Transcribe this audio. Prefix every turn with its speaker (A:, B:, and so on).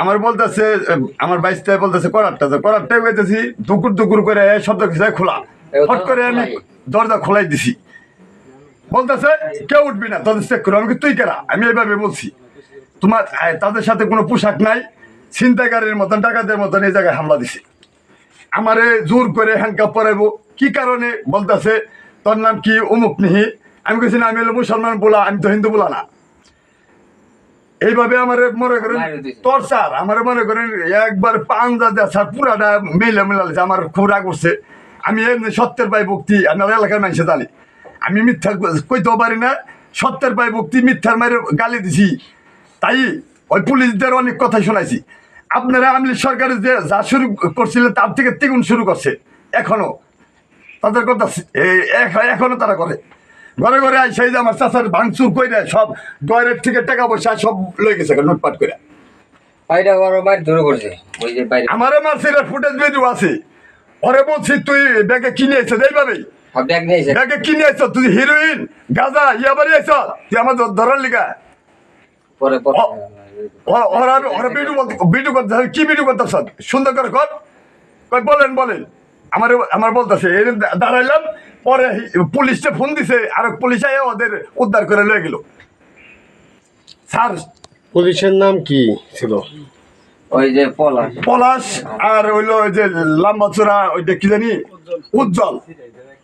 A: আমার বলতেছে আমার বাইশটায় বলতেছে করারটাই বলতেছি দুকুর দুকুর করে শব্দ কিছু খোলা হট করে আমি দরজা খোলাই দিছি বলতেছে কেউ উঠবি না তাদের চেক করো আমি তুই কেরা আমি এইভাবে বলছি তোমার তাদের সাথে কোনো পোশাক নাই ছিনতাইকারীর মতন ডাকাতের মতন এই জায়গায় হামলা দিছে আমারে জোর করে হ্যান্ডকাপ পরাইবো কি কারণে বলতেছে তোর নাম কি অমুক নিহি আমি কেছি না আমি হলো মুসলমান বলা আমি তো হিন্দু বলা না এইভাবে আমার মনে করেন টর্চার আমার মনে করেন একবার পাঞ্জা দেওয়া স্যার পুরাটা মিলাইছে আমার খুব রাগ করছে আমি এমনি সত্যের পাই ভক্তি আমার এলাকার মানুষে জানি আমি মিথ্যা কইতেও পারি না সত্যের পাই ভক্তি মিথ্যার মায়ের গালি দিছি তাই ওই পুলিশদের অনেক কথাই শোনাইছি আপনারা আমলি সরকারের যে যা শুরু করছিলেন তার থেকে দ্বিগুণ শুরু করছে এখনো তাদের কথা এখনো তারা করে ঘরে ঘরে সেই যে আমার চাষার ভাঙচুর করে সব ডয়ের থেকে টাকা পয়সা সব লয়ে গেছে নোটপাট করে আমারও মাসের ফুটেজ ভিডিও আছে ওরে বলছি তুই ব্যাগে কিনে এসে এইভাবেই ব্যাগে কিনে এসছ তুই হিরোইন গাঁজা ইয়াবারি আইস তুই আমার ধরার লিগা ওরা ভিডিও করতে কি ভিডিও করতেছ সুন্দর করে কর বলেন আমার বলতেছে দাঁড়াইলাম পরে পুলিশে ফোন দিছে আর পুলিশ আয় ওদের উদ্ধার করে লয়ে গেল স্যার
B: পুলিশের নাম কি ছিল?
C: ওই যে
A: পলাশ আর হইলো ওই যে লম্বা চোরা ওইটা কি জানি উজ্জ্বল